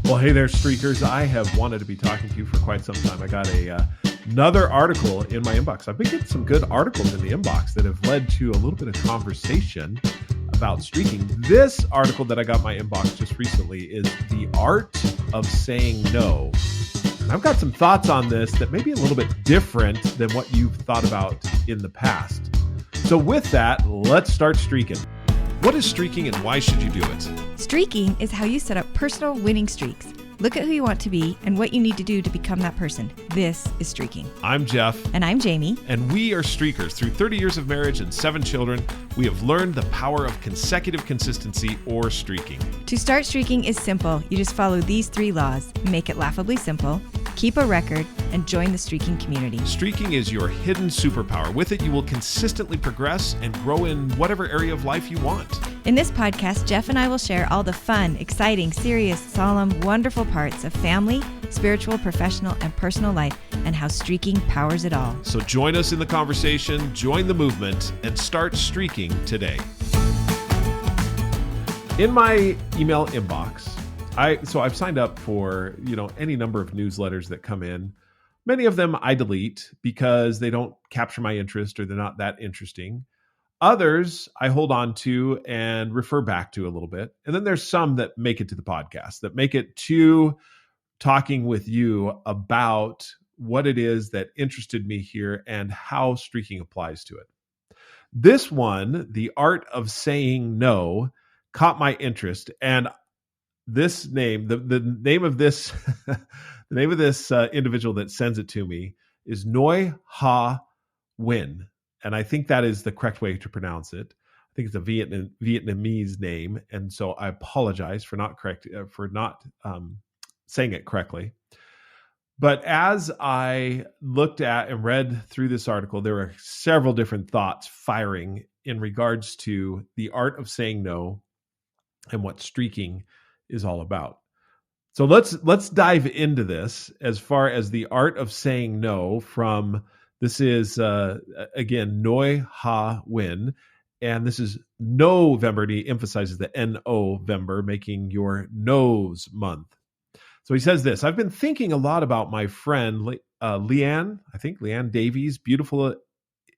Well, hey there, Streakers. I have wanted to be talking to you for quite some time. I got another article in my inbox. I've been getting some good articles in the inbox that have led to a little bit of conversation about streaking. This article that I got in my inbox just recently is The Art of Saying No. And I've got some thoughts on this that may be a little bit different than what you've thought about in the past. So with that, let's start streaking. What is streaking and why should you do it? Streaking is how you set up personal winning streaks. Look at who you want to be and what you need to do to become that person. This is streaking. I'm Jeff. And I'm Jamie. And we are streakers. Through 30 years of marriage and 7 children, we have learned the power of consecutive consistency or streaking. To start streaking is simple. You just follow these 3 laws. Make it laughably simple, keep a record, and join the streaking community. Streaking is your hidden superpower. With it, you will consistently progress and grow in whatever area of life you want. In this podcast, Jeff and I will share all the fun, exciting, serious, solemn, wonderful parts of family, spiritual, professional, and personal life, and how streaking powers it all. So join us in the conversation, join the movement, and start streaking today. In my email inbox, I've signed up for, any number of newsletters that come in. Many of them I delete because they don't capture my interest or they're not that interesting. Others I hold on to and refer back to a little bit. And then there's some that make it to the podcast, that make it to talking with you about what it is that interested me here and how streaking applies to it. This one, The Art of Saying No, caught my interest. And this name, the name of this, the name of this individual that sends it to me is Noi Ha Nguyen. And I think that is the correct way to pronounce it. I think it's a Vietnamese name, and so I apologize for not saying it correctly. But as I looked at and read through this article, there were several different thoughts firing in regards to the art of saying no and what streaking is all about. So let's dive into this as far as the art of saying no from. This is, again, Noi Ha Nguyen, and this is November, and he emphasizes the N-O-Vember, making your nose month. So he says this: I've been thinking a lot about my friend Leanne Davies' beautiful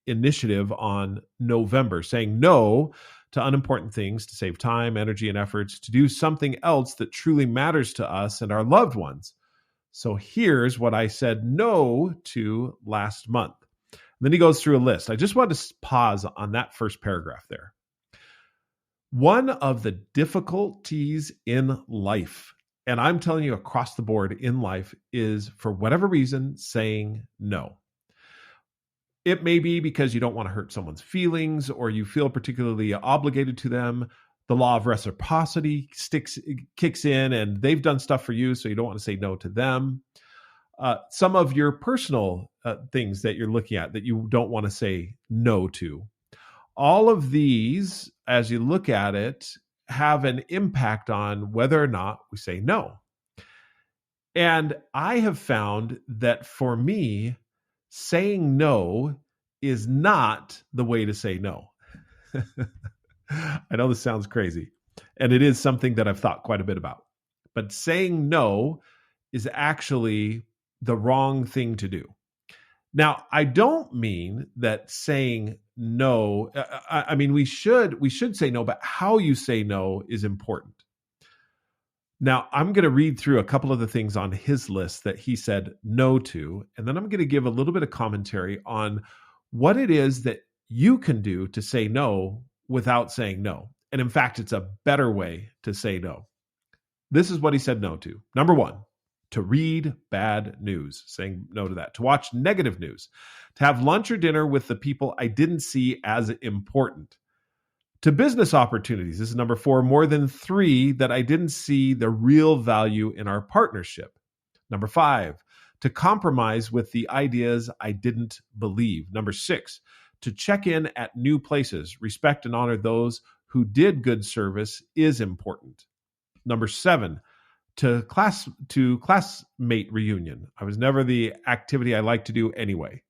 initiative on November, saying no to unimportant things to save time, energy, and efforts to do something else that truly matters to us and our loved ones. So here's what I said no to last month. And then he goes through a list. I just want to pause on that first paragraph there. One of the difficulties in life, and I'm telling you across the board in life, is for whatever reason saying no. It may be because you don't want to hurt someone's feelings or you feel particularly obligated to them. The law of reciprocity kicks in and they've done stuff for you, so you don't want to say no to them. Some of your personal things that you're looking at that you don't want to say no to. All of these, as you look at it, have an impact on whether or not we say no. And I have found that for me, saying no is not the way to say no. I know this sounds crazy, and it is something that I've thought quite a bit about. But saying no is actually the wrong thing to do. Now, I don't mean that saying no, I mean, we should say no, but how you say no is important. Now, I'm going to read through a couple of the things on his list that he said no to, and then I'm going to give a little bit of commentary on what it is that you can do to say no without saying no. And in fact, it's a better way to say no. This is what he said no to. Number 1, to read bad news, saying no to that. To watch negative news. To have lunch or dinner with the people I didn't see as important. To business opportunities. This is number 4, more than 3 that I didn't see the real value in our partnership. Number 5, to compromise with the ideas I didn't believe. Number 6, to check in at new places, respect and honor those who did good service is important. Number 7, to classmate reunion. I was never the activity I like to do anyway.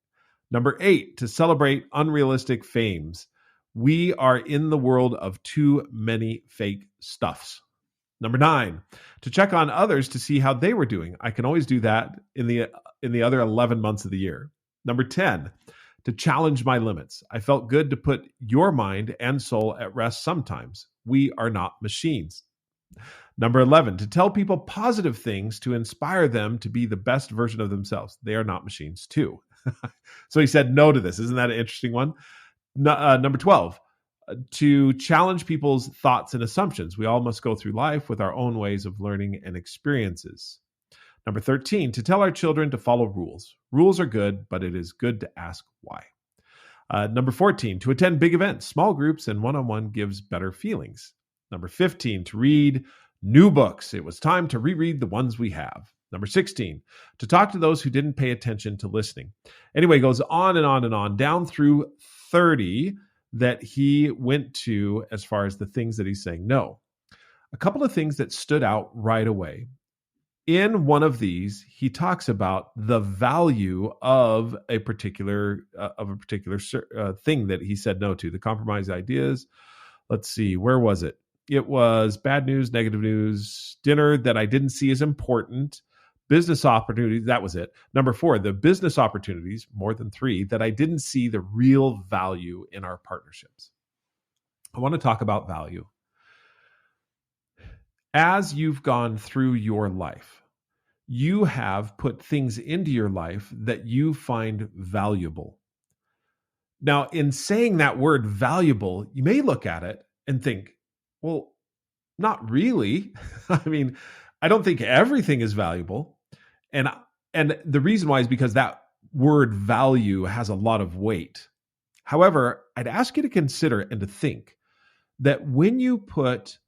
Number 8, to celebrate unrealistic fames. We are in the world of too many fake stuffs. Number 9, to check on others to see how they were doing. I can always do that in the other 11 months of the year. Number 10, to challenge my limits. I felt good to put your mind and soul at rest sometimes. We are not machines. Number 11, to tell people positive things to inspire them to be the best version of themselves. They are not machines too. So he said no to this. Isn't that an interesting one? Number 12, to challenge people's thoughts and assumptions. We all must go through life with our own ways of learning and experiences. Number 13, to tell our children to follow rules. Rules are good, but it is good to ask why. Number 14, to attend big events. Small groups and one-on-one gives better feelings. Number 15, to read new books. It was time to reread the ones we have. Number 16, to talk to those who didn't pay attention to listening. Anyway, it goes on and on and on, down through 30 that he went to as far as the things that he's saying no. A couple of things that stood out right away. In one of these, he talks about the value of a particular thing that he said no to, the compromise ideas. Let's see, where was it? It was bad news, negative news, dinner that I didn't see as important, business opportunities. That was it. Number 4, the business opportunities, more than 3, that I didn't see the real value in our partnerships. I want to talk about value. As you've gone through your life, you have put things into your life that you find valuable. Now, in saying that word valuable, you may look at it and think, well, not really. I mean, I don't think everything is valuable. And the reason why is because that word value has a lot of weight. However, I'd ask you to consider and to think that when you put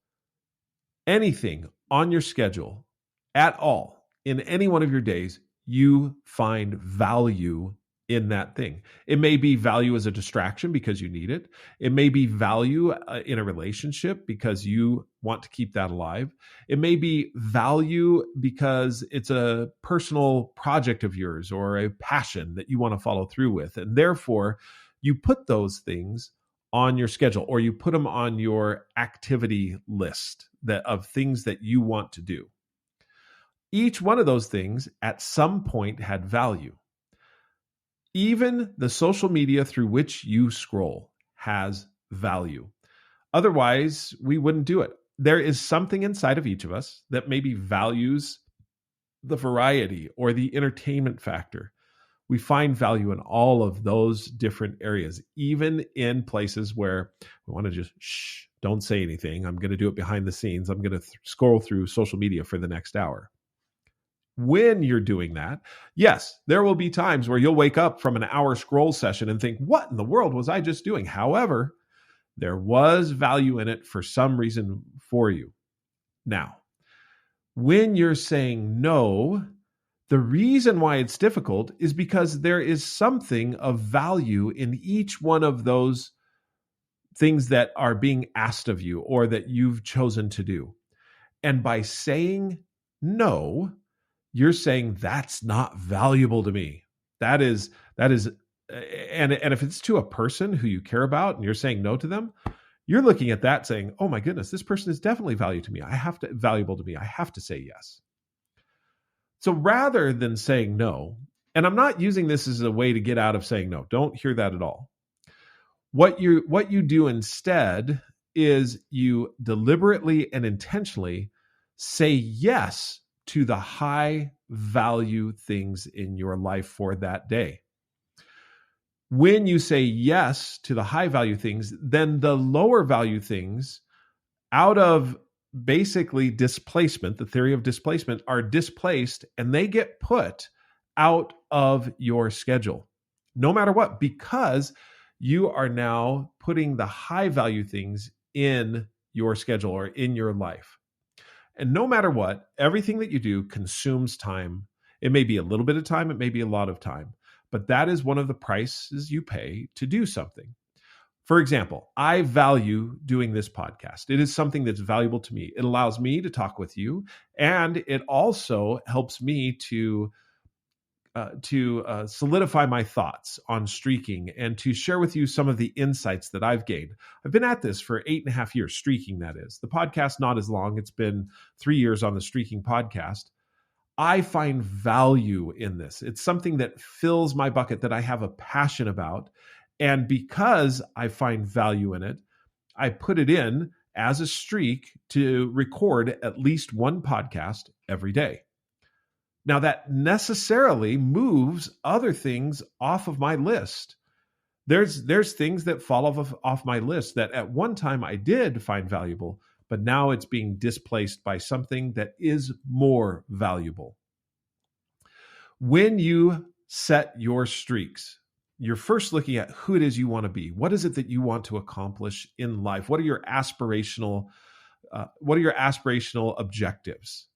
anything on your schedule at all in any one of your days, you find value in that thing. It may be value as a distraction because you need it. It may be value in a relationship because you want to keep that alive. It may be value because it's a personal project of yours or a passion that you want to follow through with. And therefore, you put those things on your schedule or you put them on your activity list of things that you want to do. Each one of those things at some point had value. Even the social media through which you scroll has value. Otherwise, we wouldn't do it. There is something inside of each of us that maybe values the variety or the entertainment factor. We find value in all of those different areas, even in places where we want to just, don't say anything. I'm going to do it behind the scenes. I'm going to scroll through social media for the next hour. When you're doing that, yes, there will be times where you'll wake up from an hour scroll session and think, what in the world was I just doing? However, there was value in it for some reason for you. Now, when you're saying no, the reason why it's difficult is because there is something of value in each one of those things that are being asked of you or that you've chosen to do. And by saying no, you're saying that's not valuable to me. That is, and if it's to a person who you care about and you're saying no to them, you're looking at that saying, oh my goodness, this person is definitely valuable to me. Valuable to me. I have to say yes. So rather than saying no, and I'm not using this as a way to get out of saying no. Don't hear that at all. What you do instead is you deliberately and intentionally say yes to the high value things in your life for that day. When you say yes to the high value things, then the lower value things, out of basically displacement, the theory of displacement, are displaced and they get put out of your schedule, no matter what, because you are now putting the high value things in your schedule or in your life. And no matter what, everything that you do consumes time. It may be a little bit of time, it may be a lot of time, but that is one of the prices you pay to do something. For example, I value doing this podcast. It is something that's valuable to me. It allows me to talk with you, and it also helps me to solidify my thoughts on streaking and to share with you some of the insights that I've gained. I've been at this for 8.5 years, streaking, that is. The podcast, not as long. It's been 3 years on the Streaking podcast. I find value in this. It's something that fills my bucket, that I have a passion about. And because I find value in it, I put it in as a streak to record at least one podcast every day. Now, that necessarily moves other things off of my list. There's things that fall off my list that at one time I did find valuable, but now it's being displaced by something that is more valuable. When you set your streaks, you're first looking at who it is you want to be. What is it that you want to accomplish in life? What are your aspirational objectives?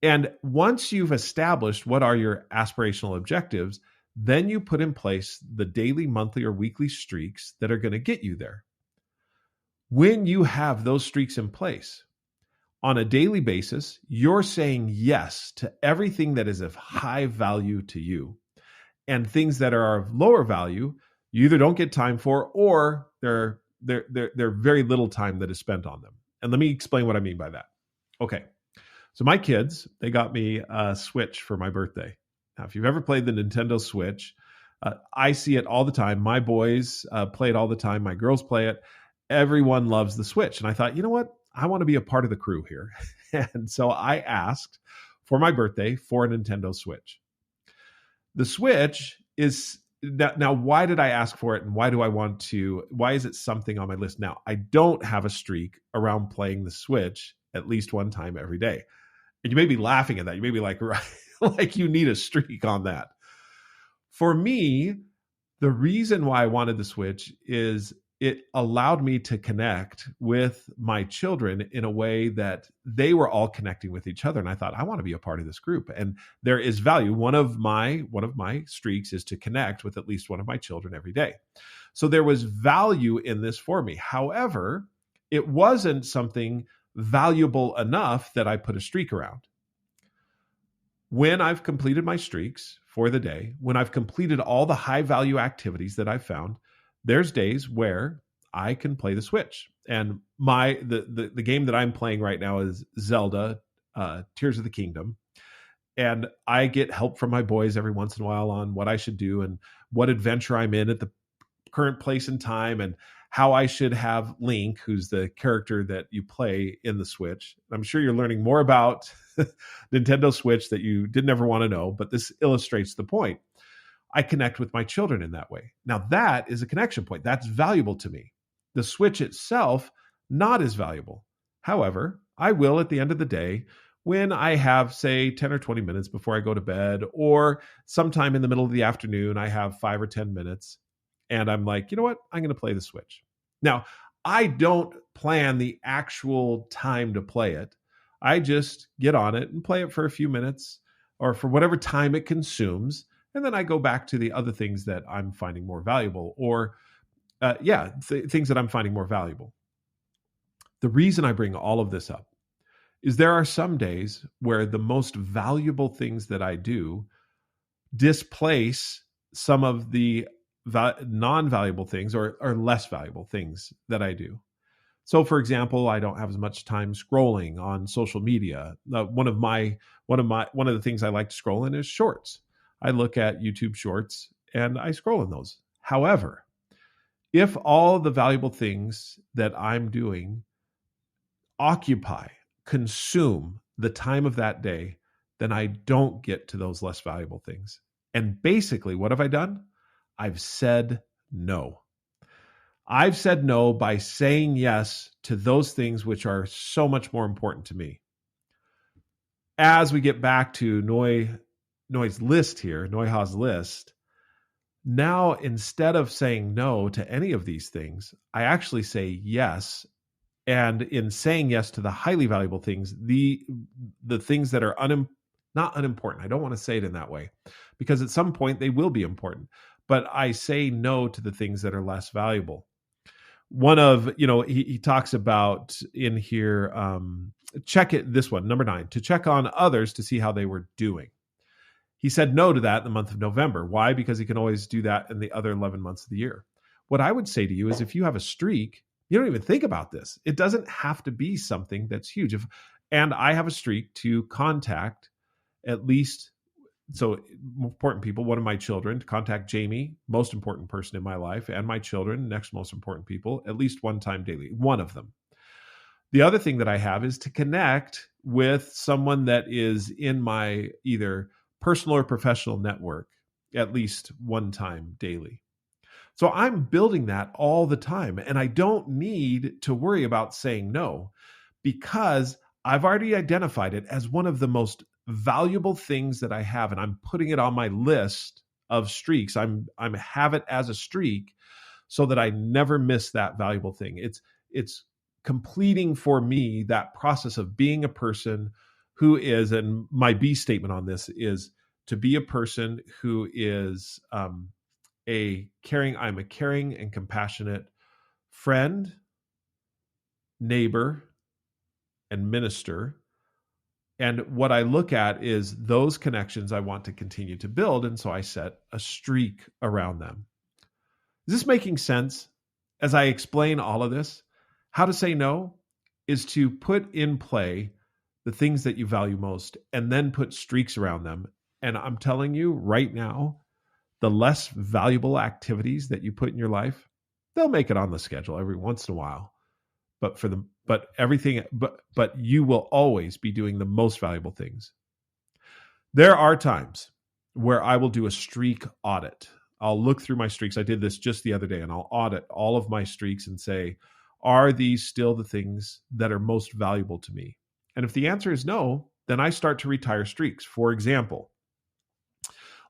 And once you've established what are your aspirational objectives, then you put in place the daily, monthly, or weekly streaks that are going to get you there. When you have those streaks in place, on a daily basis, you're saying yes to everything that is of high value to you. And things that are of lower value, you either don't get time for, or they're very little time that is spent on them. And let me explain what I mean by that. Okay. So my kids, they got me a Switch for my birthday. Now, if you've ever played the Nintendo Switch, I see it all the time. My boys play it all the time. My girls play it. Everyone loves the Switch. And I thought, you know what? I want to be a part of the crew here. And so I asked for my birthday for a Nintendo Switch. The Switch is, now why did I ask for it, and why is it something on my list now? I don't have a streak around playing the Switch at least one time every day. And you may be laughing at that. You may be like, right, like you need a streak on that. For me, the reason why I wanted the Switch is it allowed me to connect with my children in a way that they were all connecting with each other. And I thought, I want to be a part of this group. And there is value. One of my streaks is to connect with at least one of my children every day. So there was value in this for me. However, it wasn't something valuable enough that I put a streak around. When I've completed my streaks for the day, when I've completed all the high value activities that I've found, there's days where I can play the Switch. And the game that I'm playing right now is Zelda, Tears of the Kingdom. And I get help from my boys every once in a while on what I should do and what adventure I'm in at the current place and time, and how I should have Link, who's the character that you play in the Switch. I'm sure you're learning more about Nintendo Switch that you didn't ever want to know, but this illustrates the point. I connect with my children in that way. Now that is a connection point. That's valuable to me. The Switch itself, not as valuable. However, I will at the end of the day, when I have, say, 10 or 20 minutes before I go to bed, or sometime in the middle of the afternoon, I have 5 or 10 minutes, and I'm like, you know what? I'm going to play the Switch. Now, I don't plan the actual time to play it. I just get on it and play it for a few minutes or for whatever time it consumes. And then I go back to the other things that I'm finding more valuable, or things that I'm finding more valuable. The reason I bring all of this up is there are some days where the most valuable things that I do displace some of the non-valuable things or less valuable things that I do. So, for example, I don't have as much time scrolling on social media. One of the things I like to scroll in is shorts. I look at YouTube shorts and I scroll in those. However, if all the valuable things that I'm doing consume the time of that day, then I don't get to those less valuable things. And basically, what have I done? I've said no. I've said no by saying yes to those things which are so much more important to me. As we get back to Neuha's list, now instead of saying no to any of these things, I actually say yes. And in saying yes to the highly valuable things, the things that are not unimportant, I don't want to say it in that way, because at some point they will be important. But I say no to the things that are less valuable. One of, he talks about in here, check it, this one, number 9, to check on others to see how they were doing. He said no to that in the month of November. Why? Because he can always do that in the other 11 months of the year. What I would say to you is if you have a streak, you don't even think about this. It doesn't have to be something that's huge. And I have a streak to contact at least, so important people, one of my children, to contact Jamie, most important person in my life, and my children, next most important people, at least one time daily, one of them. The other thing that I have is to connect with someone that is in my either personal or professional network at least one time daily. So I'm building that all the time, and I don't need to worry about saying no because I've already identified it as one of the most valuable things that I have, and I'm putting it on my list of streaks. I'm have it as a streak so that I never miss that valuable thing. It's completing for me that process of being a person who is, and my B statement on this is to be a person who is I'm a caring and compassionate friend, neighbor, and minister. And what I look at is those connections I want to continue to build. And so I set a streak around them. Is this making sense? As I explain all of this, how to say no is to put in play the things that you value most and then put streaks around them. And I'm telling you right now, the less valuable activities that you put in your life, they'll make it on the schedule every once in a while. But you will always be doing the most valuable things. There are times where I will do a streak audit. I'll look through my streaks. I did this just the other day, and I'll audit all of my streaks and say, are these still the things that are most valuable to me? And if the answer is no, then I start to retire streaks. For example,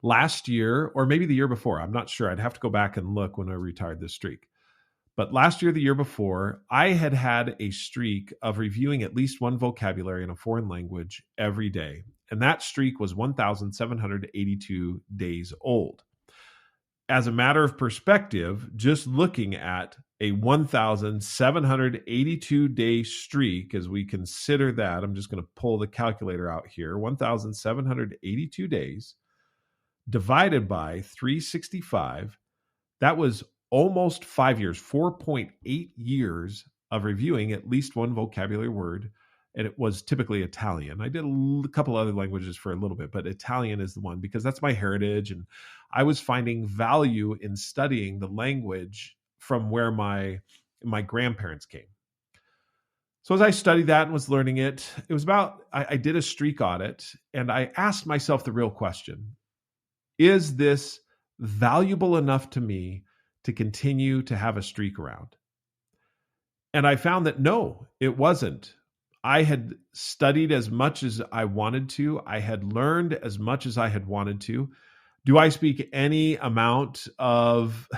last year, or maybe the year before, I'm not sure. I'd have to go back and look when I retired this streak. But last year, the year before, I had a streak of reviewing at least one vocabulary in a foreign language every day. And that streak was 1,782 days old. As a matter of perspective, just looking at a 1,782 day streak, as we consider that, I'm just going to pull the calculator out here, 1,782 days divided by 365, that was almost 5 years, 4.8 years of reviewing at least one vocabulary word. And it was typically Italian. I did a couple other languages for a little bit, but Italian is the one because that's my heritage. And I was finding value in studying the language from where my grandparents came. So as I studied that and was learning it, it was about, I did a streak audit and I asked myself the real question: is this valuable enough to me to continue to have a streak around? And I found that no, it wasn't. I had studied as much as I wanted to. I had learned as much as I had wanted to. Do I speak any amount of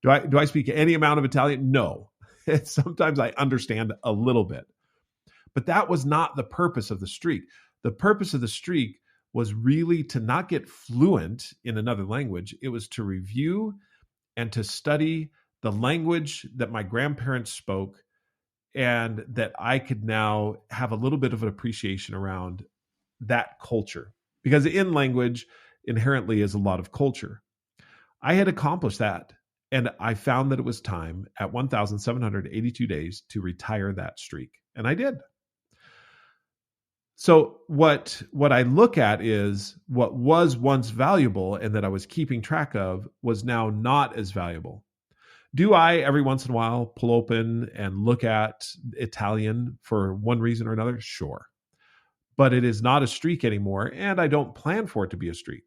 do I speak any amount of Italian? No. Sometimes I understand a little bit. But that was not the purpose of the streak. The purpose of the streak was really to not get fluent in another language. It was to review and to study the language that my grandparents spoke and that I could now have a little bit of an appreciation around that culture. Because in language inherently is a lot of culture. I had accomplished that, and I found that it was time at 1,782 days to retire that streak, and I did. So what I look at is what was once valuable and that I was keeping track of was now not as valuable. Do I every once in a while pull open and look at Italian for one reason or another? Sure. But it is not a streak anymore, and I don't plan for it to be a streak.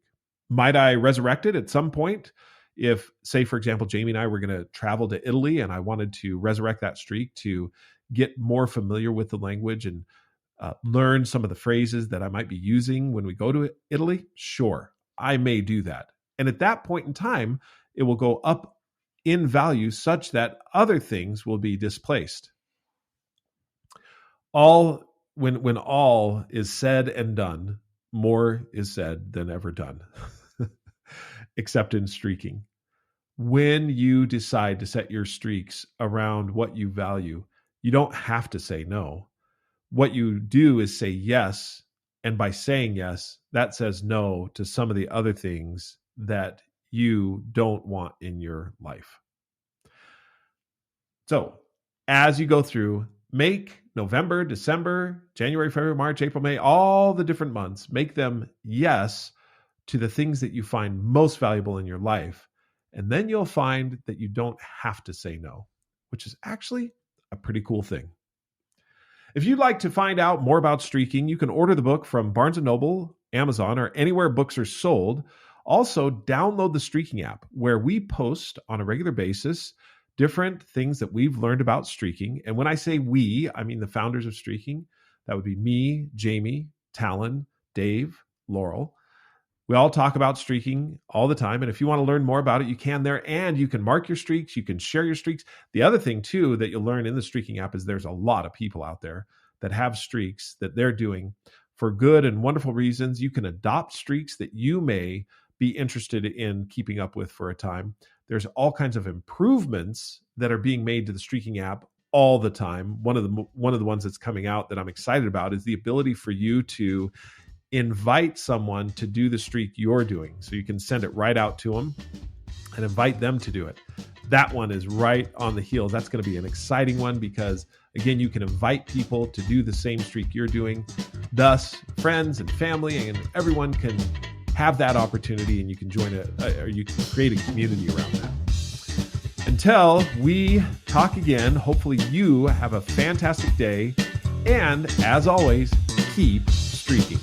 Might I resurrect it at some point? If, say, for example, Jamie and I were going to travel to Italy and I wanted to resurrect that streak to get more familiar with the language and learn some of the phrases that I might be using when we go to Italy, sure, I may do that. And at that point in time, it will go up in value such that other things will be displaced. When all is said and done, more is said than ever done, except in streaking. When you decide to set your streaks around what you value, you don't have to say no. What you do is say yes And by saying yes, that says no to some of the other things that you don't want in your life. So as you go through, make November, December, January, February, March, April, May, all the different months, make them yes to the things that you find most valuable in your life. And then you'll find that you don't have to say no, which is actually a pretty cool thing. If you'd like to find out more about streaking, you can order the book from Barnes & Noble, Amazon, or anywhere books are sold. Also, download the Streaking app, where we post on a regular basis different things that we've learned about streaking. And when I say we, I mean the founders of streaking. That would be me, Jamie, Talon, Dave, Laurel. We all talk about streaking all the time. And if you want to learn more about it, you can there. And you can mark your streaks. You can share your streaks. The other thing, too, that you'll learn in the Streaking app is there's a lot of people out there that have streaks that they're doing for good and wonderful reasons. You can adopt streaks that you may be interested in keeping up with for a time. There's all kinds of improvements that are being made to the Streaking app all the time. One of the ones that's coming out that I'm excited about is the ability for you to invite someone to do the streak you're doing. So you can send it right out to them and invite them to do it. That one is right on the heels. That's going to be an exciting one because, again, you can invite people to do the same streak you're doing. Thus, friends and family and everyone can have that opportunity, and you can join or you can create a community around that. Until we talk again, hopefully you have a fantastic day. And as always, keep streaking.